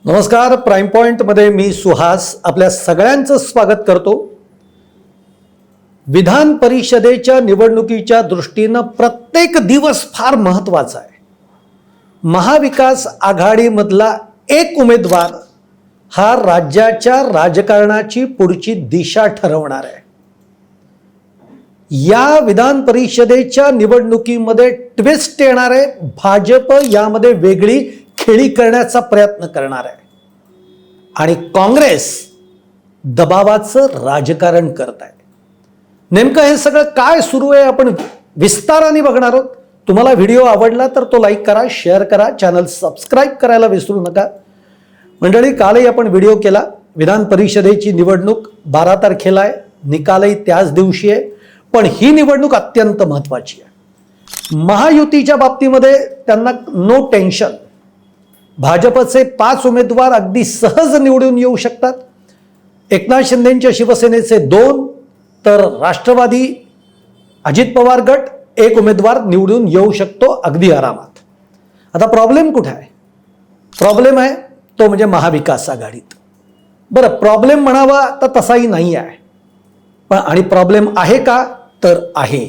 नमस्कार. Prime point मध्ये मी सुहास आपल्या सगळ्यांचं स्वागत करतो. विधान परिषदेच्या निवडणुकीच्या दृष्टीनं प्रत्येक दिवस फार महत्त्वाचा आहे. महाविकास आघाडीमधला एक उमेदवार हा राज्याच्या राजकारणाची पुढची दिशा ठरवणार आहे. या विधान परिषदेच्या निवडणुकीमध्ये ट्विस्ट येणार आहे. भाजप यामध्ये वेगळी खेळी करण्याचा प्रयत्न करणार आहे आणि काँग्रेस दबावाचं राजकारण करत आहे. नेमकं हे सगळं काय सुरू आहे आपण विस्ताराने बघणार आहोत. तुम्हाला व्हिडिओ आवडला तर तो लाईक करा, शेअर करा, चॅनल सबस्क्राईब करायला विसरू नका. मंडळी, कालही आपण व्हिडिओ केला. विधान परिषदेची निवडणूक 12 तारखेला आहे, निकालही त्याच दिवशी आहे. पण ही निवडणूक अत्यंत महत्त्वाची आहे. महायुतीच्या बाबतीमध्ये त्यांना नो टेन्शन. भाजपचे 5 उमेदवार अगदी सहज निवडून येऊ शकतात. एकनाथ शिंदेंच्या शिवसेनेचे 2 तर राष्ट्रवादी अजित पवार गट 1 उमेदवार निवडून येऊ शकतो अगदी आरामात. आता प्रॉब्लेम कुठे आहे? प्रॉब्लेम आहे तो म्हणजे महाविकास आघाडीत. बरं, प्रॉब्लेम म्हणावा तर तसाही नाही आहे, पण आणि प्रॉब्लेम आहे का तर आहे.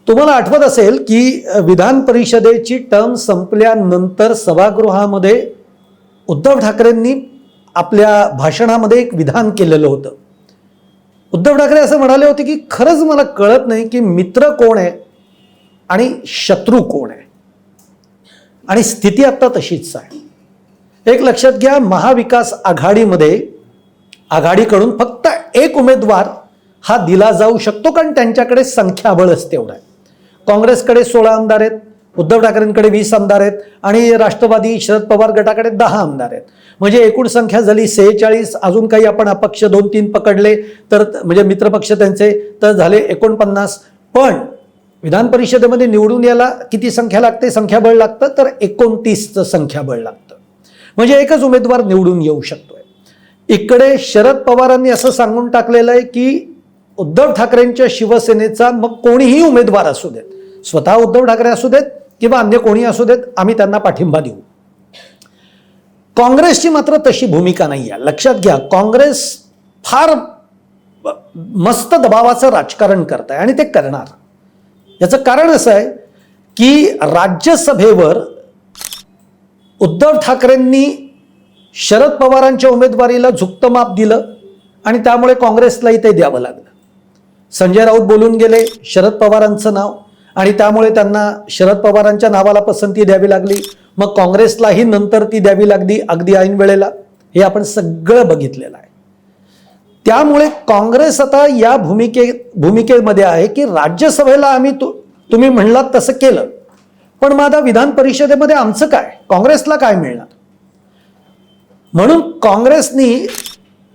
तुम्हाला आठवत असेल की विधान परिषदेची टर्म संपल्यानंतर सभागृहामध्ये उद्धव ठाकरेंनी आपल्या भाषणामध्ये एक विधान केलेलं होतं. उद्धव ठाकरे असं म्हणाले होते की खरंच मला कळत नाही की मित्र कोण आहे आणि शत्रू कोण आहे. आणि स्थिती आता तशीच आहे. एक लक्षात घ्या, महाविकास आघाडीमध्ये आघाडीकडून फक्त 1 उमेदवार हा दिला जाऊ शकतो, कारण त्यांच्याकडे संख्याबळच तेवढं आहे. काँग्रेसकडे 16 आमदार आहेत, उद्धव ठाकरेंकडे 20 आमदार आहेत आणि राष्ट्रवादी शरद पवार गटाकडे 10 आमदार आहेत. म्हणजे एकूण संख्या झाली 46. अजून काही आपण अपक्ष 2-3 पकडले तर म्हणजे मित्रपक्ष त्यांचे तर झाले 49. पण विधान परिषदेमध्ये निवडून यायला किती संख्या लागते? संख्याबळ लागतं तर 29चं संख्याबळ लागतं. म्हणजे एकच उमेदवार निवडून येऊ शकतोय. इकडे शरद पवारांनी असं सांगून टाकलेलं आहे की उद्धव ठाकरेंच्या शिवसेनेचा मग कोणीही उमेदवार असू देत, स्वतः उद्धव ठाकरे असू देत किंवा अन्य कोणी असू देत, आम्ही त्यांना पाठिंबा देऊ. काँग्रेसची मात्र तशी भूमिका नाही आहे. लक्षात घ्या, काँग्रेस फार मस्त दबावाचं राजकारण करत आहे आणि ते करणार. याचं कारण असं आहे की राज्यसभेवर उद्धव ठाकरेंनी शरद पवारांच्या उमेदवारीला झुकतं माप दिलं आणि त्यामुळे काँग्रेसलाही ते द्यावं लागलं. संजय राऊत बोलून गेले शरद पवारांचं नाव आणि त्यामुळे त्यांना शरद पवारांच्या नावाला पसंती द्यावी लागली. मग काँग्रेसलाही नंतर ती द्यावी लागली अगदी ऐन वेळेला. हे आपण सगळं बघितलेलं आहे. त्यामुळे काँग्रेस आता या भूमिकेमध्ये आहे की राज्यसभेला आम्ही तुम्ही म्हणलात तसं केलं, पण मग आता विधान परिषदेमध्ये आमचं काय? काँग्रेसला काय मिळणार? म्हणून काँग्रेसनी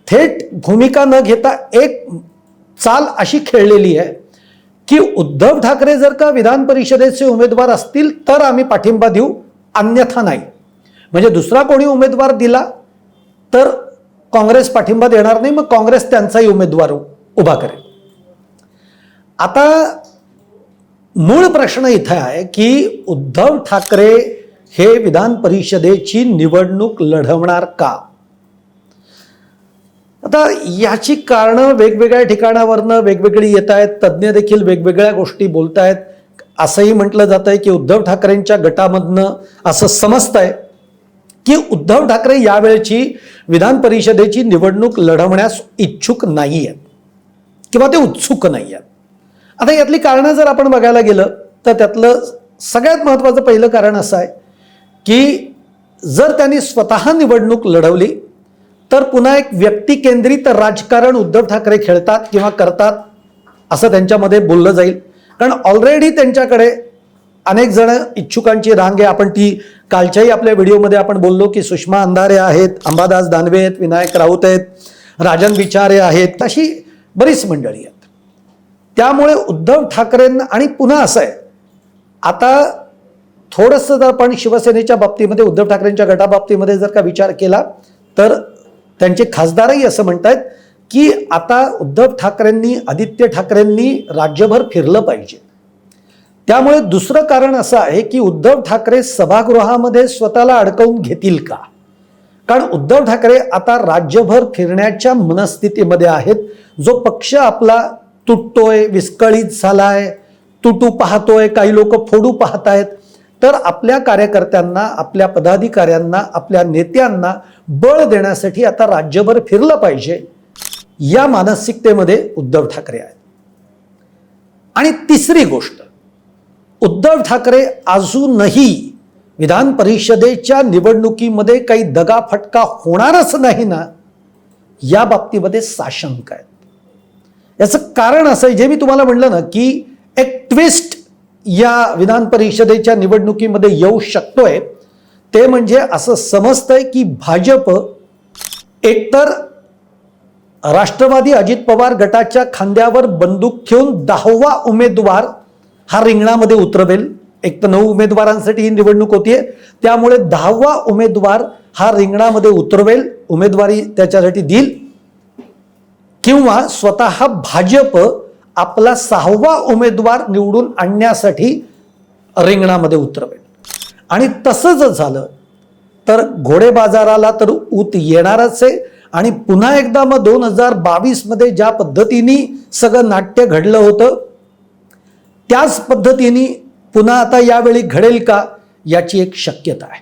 थेट भूमिका न घेता एक चाल अशी खेळलेली आहे की उद्धव ठाकरे जर का विधान परिषदेचे उमेदवार असतील तर आम्ही पाठिंबा देऊ, अन्यथा नाही. म्हणजे दुसरा कोणी उमेदवार दिला तर काँग्रेस पाठिंबा देणार नाही, मग काँग्रेस त्यांचाही उमेदवार उभा करेल. आता मूळ प्रश्न इथे आहे की उद्धव ठाकरे हे विधान परिषदेची निवडणूक लढवणार का? आता याची कारणं वेगवेगळ्या ठिकाणावरनं वेगवेगळी येत आहेत. तज्ज्ञ देखील वेगवेगळ्या गोष्टी बोलत आहेत. असंही म्हटलं जात आहे की उद्धव ठाकरेंच्या गटामधनं असं समजतंय की उद्धव ठाकरे यावेळची विधान परिषदेची निवडणूक लढवण्यास इच्छुक नाही आहेत किंवा ते उत्सुक नाही आहेत. आता यातली कारणं जर आपण बघायला गेलं तर त्यातलं सगळ्यात महत्त्वाचं पहिलं कारण असं आहे की जर त्यांनी स्वतः निवडणूक लढवली तर पुन्हा एक व्यक्तिकेंद्रित राजकारण उद्धव ठाकरे खेळतात किंवा करतात असं त्यांच्यामध्ये बोललं जाईल. कारण ऑलरेडी त्यांच्याकडे अनेक जण इच्छुकांची रांग आहे. आपण ती कालच्याही आपल्या व्हिडिओमध्ये आपण बोललो की सुषमा अंधारे आहेत, अंबादास दानवे आहेत, विनायक राऊत आहेत, राजन विचारे आहेत, अशी बरीच मंडळी आहेत. त्यामुळे उद्धव ठाकरेंना आणि पुन्हा असं आहे, आता थोडंसं जर आपण शिवसेनेच्या बाबतीमध्ये उद्धव ठाकरेंच्या गटाबाबतीमध्ये जर का विचार केला तर त्यांचे खासदारही असं म्हणतात की आता उद्धव ठाकरेंनी, आदित्य ठाकरेंनी राज्यभर फिरलं पाहिजे. त्यामुळे दुसरं कारण असं आहे की उद्धव ठाकरे सभागृहामध्ये स्वतःला अडकवून घेतील का? कारण उद्धव ठाकरे आता राज्यभर फिरण्याच्या मनस्थितीमध्ये आहेत. जो पक्ष आपला तुटतोय, विस्कळीत झालाय, तुटू पाहतोय, काही लोक फोडू पाहतायत, तर आपल्या कार्यकर्त्यांना, आपल्या पदाधिकाऱ्यांना, आपल्या नेत्यांना बळ देण्यासाठी आता राज्यभर फिरलं पाहिजे, या मानसिकतेमध्ये उद्धव ठाकरे आहेत. आणि तिसरी गोष्ट, उद्धव ठाकरे अजूनही विधान परिषदेच्या निवडणुकीमध्ये काही दगाफटका होणारच नाही ना, या बाबतीमध्ये साशंक आहेत. याचं कारण असं आहे, जे मी तुम्हाला म्हणलं ना, की एक ट्विस्ट या विधान परिषदेच्या निवडणुकीमध्ये येऊ शकतोय. ते म्हणजे असं समजतंय की भाजप एकतर राष्ट्रवादी अजित पवार गटाच्या खांद्यावर बंदूक ठेवून 10वा उमेदवार हा रिंगणामध्ये उतरवेल. एक तर 9 उमेदवारांसाठी ही निवडणूक होतीये, त्यामुळे 10वा उमेदवार हा रिंगणामध्ये उतरवेल, उमेदवारी त्याच्यासाठी देईल, किंवा स्वतः भाजप आपला 6वा उमेदवार निवडून आणण्यासाठी रिंगणामध्ये उतरवेल. आणि तसं जर झालं तर घोडे बाजाराला तर ऊत येणारच आहे. आणि पुन्हा एकदा मग 2022 मध्ये ज्या पद्धतीने सगळं नाट्य घडलं होतं, त्याच पद्धतीने पुन्हा आता यावेळी घडेल का, याची एक शक्यता आहे.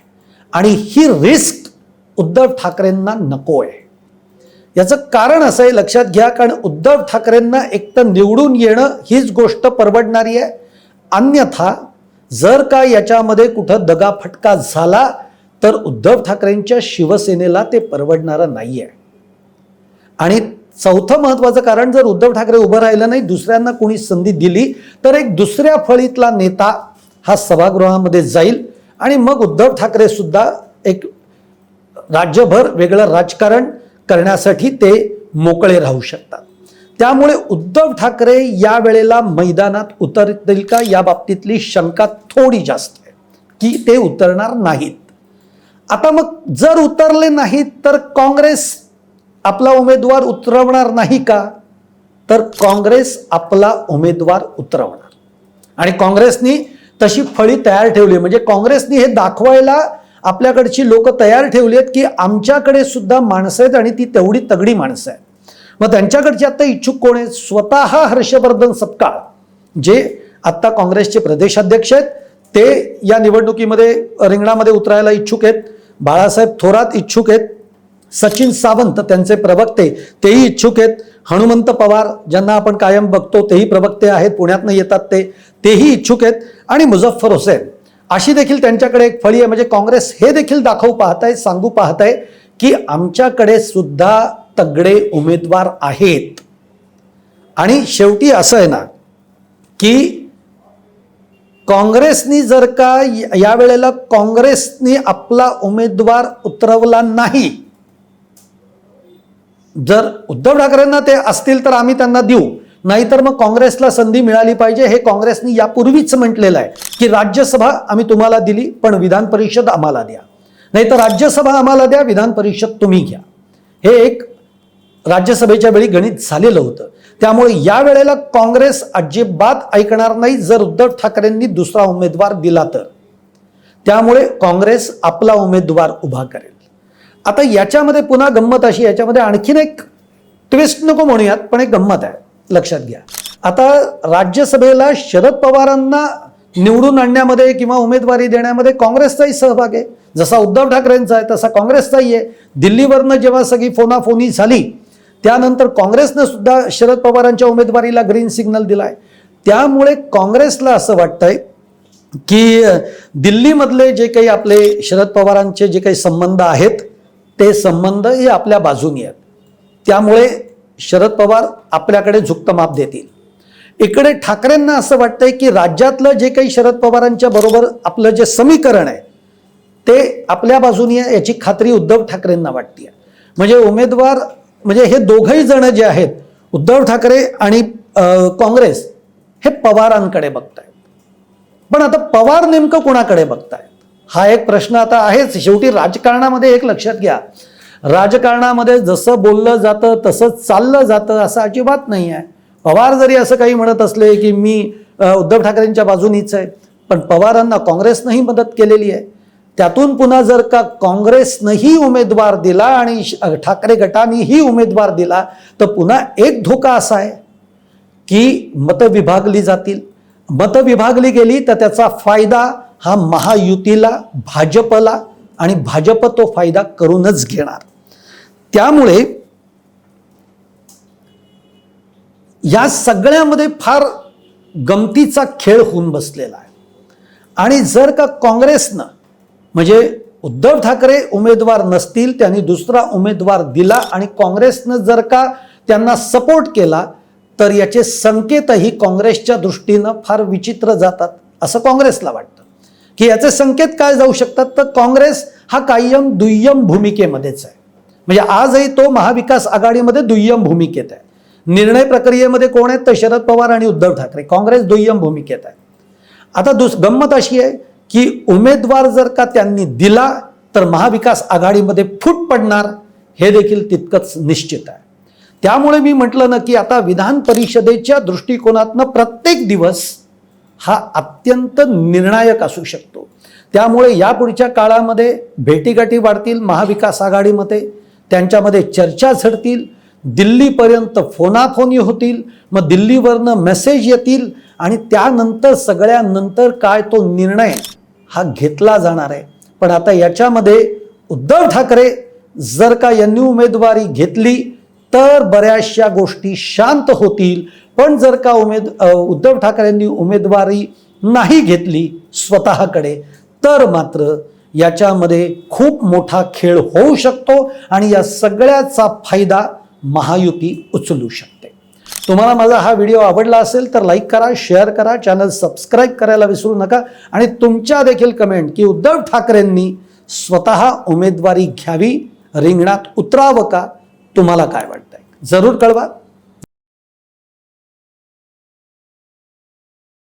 आणि ही रिस्क उद्धव ठाकरेंना नको आहे. याचं कारण असं आहे, लक्षात घ्या, कारण उद्धव ठाकरेंना एकतर निवडून येणं हीच गोष्ट परवडणारी आहे, अन्यथा जर का याच्यामध्ये कुठं दगाफटका झाला तर उद्धव ठाकरेंच्या शिवसेनेला ते परवडणारं नाही आहे. आणि चौथं महत्वाचं कारण, जर उद्धव ठाकरे उभं राहिलं नाही, दुसऱ्यांना कोणी संधी दिली, तर एक दुसऱ्या फळीतला नेता हा सभागृहामध्ये जाईल आणि मग उद्धव ठाकरे सुद्धा एक राज्यभर वेगळं राजकारण करण्यासाठी ते मोकळे राहू शकतात. त्यामुळे उद्धव ठाकरे या वेळेला मैदानात उतरतील का, या बाबतीतली शंका थोडी जास्त आहे की ते उतरणार नाहीत. आता मग जर उतरले नाहीत तर काँग्रेस आपला उमेदवार उतरवणार नाही का, तर काँग्रेस आपला उमेदवार उतरवणार. आणि काँग्रेसनी तशी फळी तयार ठेवली, म्हणजे काँग्रेसनी हे दाखवायला आपल्याकडची लोक तयार ठेवली आहेत की आमच्याकडे सुद्धा माणसं आहेत आणि ती तेवढी तगडी माणसं आहेत. मग त्यांच्याकडचे आता इच्छुक कोण आहेत? स्वतः हर्षवर्धन सपकाळ, जे आता काँग्रेसचे प्रदेशाध्यक्ष आहेत, ते या निवडणुकीमध्ये रिंगणामध्ये उतरायला इच्छुक आहेत. बाळासाहेब थोरात इच्छुक आहेत. सचिन सावंत त्यांचे प्रवक्ते तेही इच्छुक आहेत. हनुमंत पवार ज्यांना आपण कायम बघतो तेही प्रवक्ते आहेत, पुण्यातनं येतात तेही इच्छुक आहेत. आणि मुझफ्फर हुसेन अशी देखील त्यांच्याकडे एक फळी आहे. म्हणजे काँग्रेस हे देखील दाखवू पाहताय, सांगू पाहताय की आमच्याकडे सुद्धा तगडे उमेदवार आहेत. आणि शेवटी असं आहे ना की काँग्रेसनी जर का यावेळेला काँग्रेसनी आपला उमेदवार उतरवला नाही, जर उद्धव ठाकरेंना ते असतील तर आम्ही त्यांना देऊ, नाहीतर मग काँग्रेसला संधी मिळाली पाहिजे. हे काँग्रेसनी यापूर्वीच म्हटलेलं आहे की राज्यसभा आम्ही तुम्हाला दिली पण विधान परिषद आम्हाला द्या, नाहीतर राज्यसभा आम्हाला द्या, विधान परिषद तुम्ही घ्या. हे एक राज्यसभेच्या वेळी गणित झालेलं होतं. त्यामुळे या वेळेला काँग्रेस अजिबात ऐकणार नाही जर उद्धव ठाकरेंनी दुसरा उमेदवार दिला तर. त्यामुळे काँग्रेस आपला उमेदवार उभा करेल. आता याच्यामध्ये पुन्हा गंमत अशी, याच्यामध्ये आणखीन एक ट्विस्ट नको म्हणूयात, पण एक गंमत आहे, लक्षात घ्या. आता राज्यसभेला शरद पवारांना निवडून आणण्यामध्ये किंवा उमेदवारी देण्यामध्ये काँग्रेसचाही सहभाग आहे. जसा उद्धव ठाकरेंचा आहे तसा काँग्रेसचाही आहे. दिल्लीवरनं जेव्हा सगळी फोनाफोनी झाली त्यानंतर काँग्रेसनं सुद्धा शरद पवारांच्या उमेदवारीला ग्रीन सिग्नल दिलाय. त्यामुळे काँग्रेसला असं वाटतंय की दिल्लीमधले जे काही आपले शरद पवारांचे जे काही संबंध आहेत ते संबंध हे आपल्या बाजूनी आहेत. त्यामुळे शरद पवार आपल्याकडे झुकतं माप देतील. इकडे ठाकरेंना असं वाटतंय की राज्यातलं जे काही शरद पवारांच्या बरोबर आपलं जे समीकरण आहे ते आपल्या बाजूनी आहे याची खात्री उद्धव ठाकरेंना वाटते. म्हणजे उमेदवार म्हणजे हे दोघंही जण जे आहेत, उद्धव ठाकरे आणि काँग्रेस, हे पवारांकडे बघतायत. पण आता पवार नेमकं कोणाकडे बघतायत हा एक प्रश्न आता आहेच. शेवटी राजकारणामध्ये एक लक्षात घ्या, राजकारणामध्ये जसं बोललं जातं तसंच चाललं जातं असं अजिबात नाही आहे. पवार जरी असं काही म्हणत असले की मी उद्धव ठाकरेंच्या बाजूनीच आहे, पण पवारांना काँग्रेसनंही मदत केलेली आहे. त्यातून पुन्हा जर का काँग्रेसनंही उमेदवार दिला आणि ठाकरे गटानेही उमेदवार दिला तर पुन्हा एक धोका असा आहे की मतं विभागली जातील. मतं विभागली गेली तर त्याचा फायदा हा महायुतीला, भाजपला, आणि भाजप तो फायदा करूनच घेणार. त्यामुळे या सगळ्यामध्ये फार गमतीचा खेळ होऊन बसलेला आहे. आणि जर का काँग्रेसनं, म्हणजे उद्धव ठाकरे उमेदवार नसतील, त्यांनी दुसरा उमेदवार दिला आणि काँग्रेसनं जर का त्यांना सपोर्ट केला तर याचे संकेतही काँग्रेसच्या दृष्टीनं फार विचित्र जातात असं काँग्रेसला वाटतं. की याचे संकेत काय जाऊ शकतात, तर काँग्रेस हा कायम दुय्यम भूमिकेमध्येच आहे. म्हणजे आजही तो महाविकास आघाडीमध्ये दुय्यम भूमिकेत आहे. निर्णय प्रक्रियेमध्ये कोण आहेत तर शरद पवार आणि उद्धव ठाकरे. काँग्रेस दुय्यम भूमिकेत आहे. आता गंमत अशी आहे की उमेदवार जर का त्यांनी दिला तर महाविकास आघाडीमध्ये फूट पडणार हे देखील तितकंच निश्चित आहे. त्यामुळे मी म्हटलं ना की आता विधान परिषदेच्या दृष्टिकोनातनं प्रत्येक दिवस हा अत्यंत निर्णायक असू शकतो. त्यामुळे यापुढच्या काळामध्ये भेटीगाठी वाढतील महाविकास आघाडीमध्ये, त्यांच्यामध्ये चर्चा झडतील, दिल्लीपर्यंत फोनाफोनी होतील, मग दिल्लीवरनं मेसेज येतील आणि त्यानंतर सगळ्यानंतर काय तो निर्णय हा घेतला जाणार आहे. पण आता याच्यामध्ये उद्धव ठाकरे जर का यांनी उमेदवारी घेतली तर बऱ्याचशा गोष्टी शांत होतील. पण जर का उद्धव ठाकरेंनी उमेदवारी नाही घेतली स्वतःकडे तर मात्र याच्यामध्ये खूप मोठा खेळ होऊ शकतो आणि या सगळ्याचा फायदा महायुती उचलू शकते. तुम्हाला माझा हा व्हिडिओ आवडला असेल तर लाईक करा, शेअर करा, चॅनल सबस्क्राईब करायला विसरू नका. आणि तुमच्या देखील कमेंट की उद्धव ठाकरेंनी स्वतः उमेदवारी घ्यावी, रिंगणात उतरावं का, तुम्हाला काय वाटतंय जरूर कळवा.